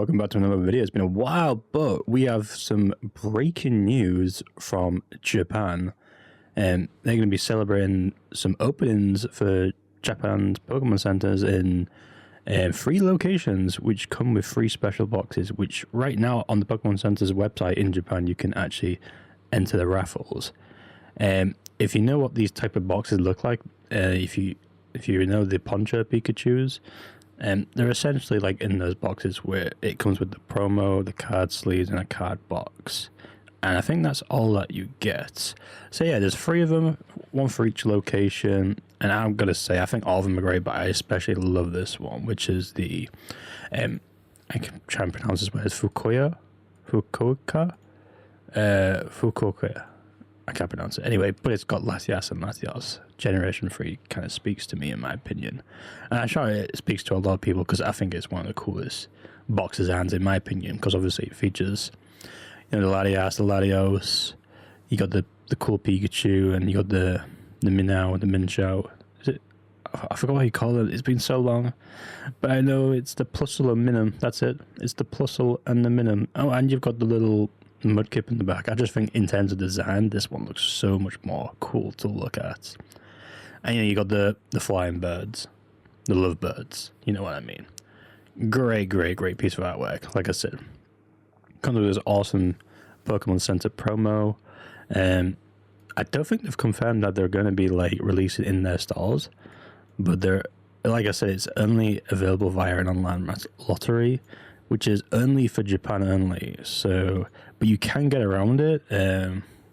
welcome back to another video. It's been a while, but we have some breaking news from Japan. And they're going to be celebrating some openings for Japan's Pokemon centers in 3 locations, which come with 3 special boxes, which right now on the Pokemon Center's website in Japan, you can actually enter the raffles. If you know what these type of boxes look like, if you know the Poncho Pikachus, they're essentially like in those boxes where it comes with the promo, the card sleeves, and a card box. And I think that's all that you get. So yeah, there's 3 of them, 1 for each location. And I'm going to say, I think all of them are great, but I especially love this one, which is the, I can try and pronounce this word, Fukuoka? I can't pronounce it. Anyway, but it's got Latias and Latias. Generation 3 kind of speaks to me, in my opinion. And I'm sure it speaks to a lot of people because I think it's one of the coolest box designs, in my opinion, because obviously it features, you know, the Latias, the Latios, you got the cool Pikachu, and you got the Minnow, the Minchow. Is it? I forgot what you call it. It's been so long. But I know it's the Plusle and Minim. That's it. It's the Plusle and the Minim. Oh, and you've got the little Mudkip in the back. I just think in terms of design, this one looks so much more cool to look at. And you know, you got the flying birds, the lovebirds. You know what I mean? Great piece of artwork. Like I said, comes with this awesome Pokemon Center promo. I don't think they've confirmed that they're going to be like releasing in their stores, but they're, like I said, it's only available via an online lottery, which is only for Japan only. So, but you can get around it,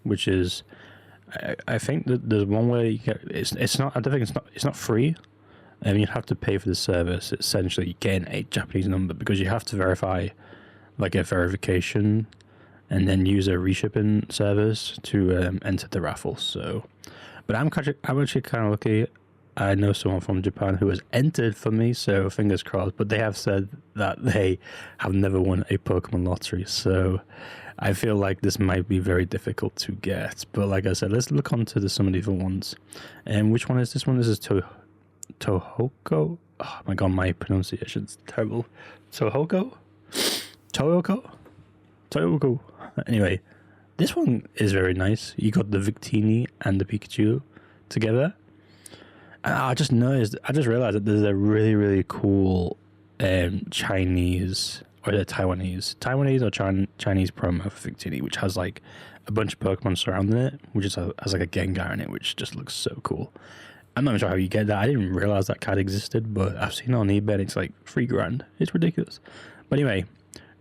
which is, I think that there's one way you get. It's not. I don't think it's not free. You have to pay for the service. Essentially, getting a Japanese number because you have to verify, like a verification, and then use a reshipping service to enter the raffle. So, but I'm actually kind of lucky. I know someone from Japan who has entered for me, so fingers crossed. But they have said that they have never won a Pokemon lottery, so I feel like this might be very difficult to get. But like I said, let's look on to some of the other ones. And which one is this one? This is Tohoko. Oh my god, my pronunciation's terrible. Tohoko? Tohoko. Anyway, this one is very nice. You got the Victini and the Pikachu together. And I just realized that there's a really cool Chinese or the Taiwanese or Chinese promo for Victini, which has like a bunch of Pokemon surrounding it, which has like a Gengar in it, which just looks so cool. I'm not even sure how you get that. I didn't realize that card existed, but I've seen it on eBay and it's like $3,000. It's ridiculous. But anyway,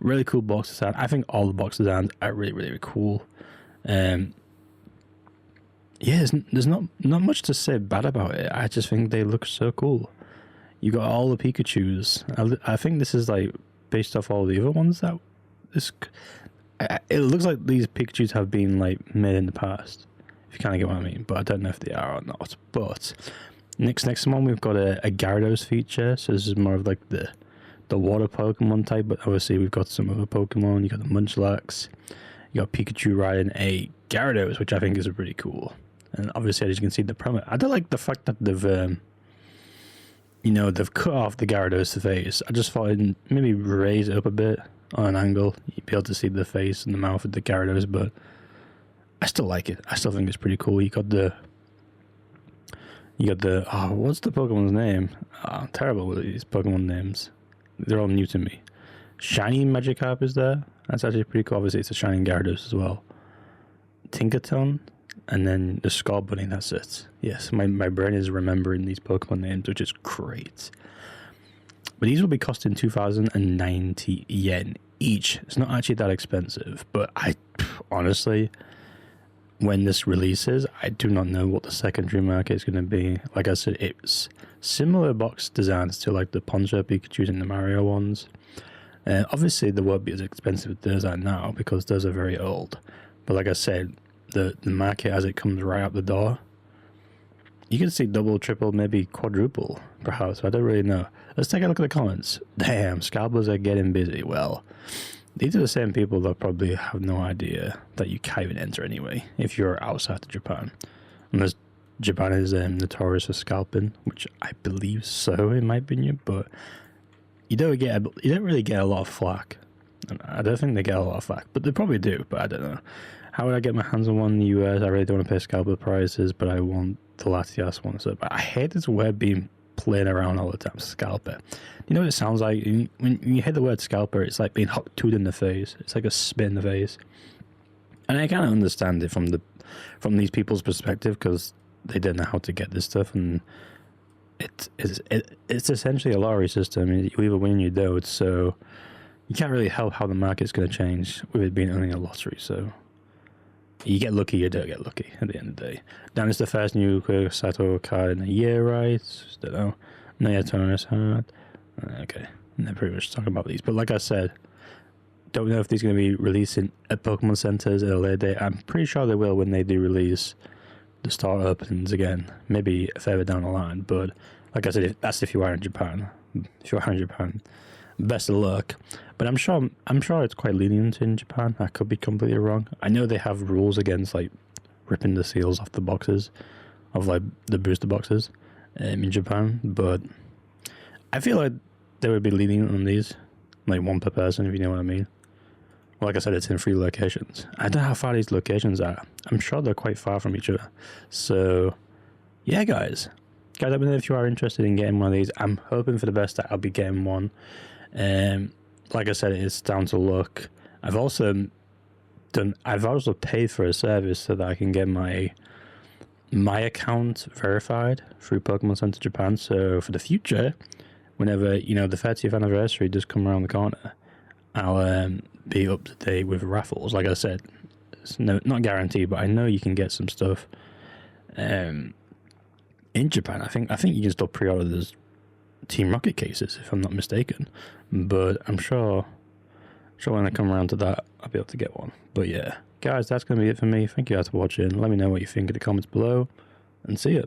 really cool box design. I think all the box designs are really cool. Yeah, there's not much to say bad about it. I just think they look so cool. You got all the Pikachus. I think this is like based off all the other ones that it looks like these Pikachus have been like made in the past, if you kind of get what I mean. But I don't know if they are or not. But next one we've got a Gyarados feature. So this is more of like the water Pokemon type, but obviously we've got some other Pokemon. You got the Munchlax. You got Pikachu riding a Gyarados, which I think is pretty cool. And obviously, as you can see, the promo. I don't like the fact that they've cut off the Gyarados face. I just thought it'd maybe raise it up a bit on an angle. You'd be able to see the face and the mouth of the Gyarados, but I still like it. I still think it's pretty cool. You got the what's the Pokemon's name? Oh, terrible with these Pokemon names. They're all new to me. Shiny Magikarp is there. That's actually pretty cool. Obviously, it's a Shining Gyarados as well. Tinkaton. And then the Skull Bunny, that's it. Yes, my brain is remembering these Pokemon names, which is great. But these will be costing 2,090 yen each. It's not actually that expensive, but I honestly, when this releases, I do not know what the secondary market is going to be. Like I said, it's similar box designs to like the Poncho Pikachu and the Mario ones. Obviously, they won't be as expensive as those are now because those are very old. But like I said, the market as it comes right out the door, you can see double, triple, maybe quadruple, perhaps. I don't really know. Let's take a look at the comments. Damn, scalpers are getting busy. Well, these are the same people that probably have no idea that you can't even enter anyway if you're outside of Japan. Unless Japan is notorious for scalping, which I believe so in my opinion, but you don't really get a lot of flack. I don't think they get a lot of flack, but they probably do. But I don't know. How would I get my hands on one in the US? I really don't want to pay scalper prices, but I want the Latias one. So, but I hate this word being playing around all the time. Scalper. You know what it sounds like? When you hear the word scalper, it's like being hot tooed in the face. It's like a spit in the face. And I kind of understand it from these people's perspective, because they don't know how to get this stuff, and it's essentially a lottery system. You either win or you don't. So you can't really help how the market's going to change with it being only a lottery. So you get lucky, you don't get lucky at the end of the day. Dan is the first new Sato card in a year, right? Don't know. Naya Tonus hard. Okay. And they're pretty much talking about these. But like I said, don't know if these are going to be releasing at Pokemon Centers at a later date. I'm pretty sure they will when they do release the store openings again. Maybe further down the line. But like I said, that's if you are in Japan. If you are in Japan, best of luck. But I'm sure it's quite lenient in Japan. I could be completely wrong. I know they have rules against like ripping the seals off the boxes of like the booster boxes in Japan, but I feel like they would be lenient on these, like one per person, if you know what I mean. Well, like I said, it's in 3 locations. I don't know how far these locations are. I'm sure they're quite far from each other. So yeah, guys, let me know if you are interested in getting one of these. I'm hoping for the best that I'll be getting one. Like I said, it's down to luck. I've also paid for a service so that I can get my account verified through Pokemon Center Japan. So for the future, whenever the 30th anniversary does come around the corner, I'll be up to date with raffles. Like I said, it's not guaranteed, but I know you can get some stuff in Japan. I think you can still pre-order those Team Rocket cases, if I'm not mistaken, but I'm sure when I come around to that, I'll be able to get one. But yeah, guys, that's going to be it for me. Thank you guys for watching. Let me know what you think in the comments below, and see you.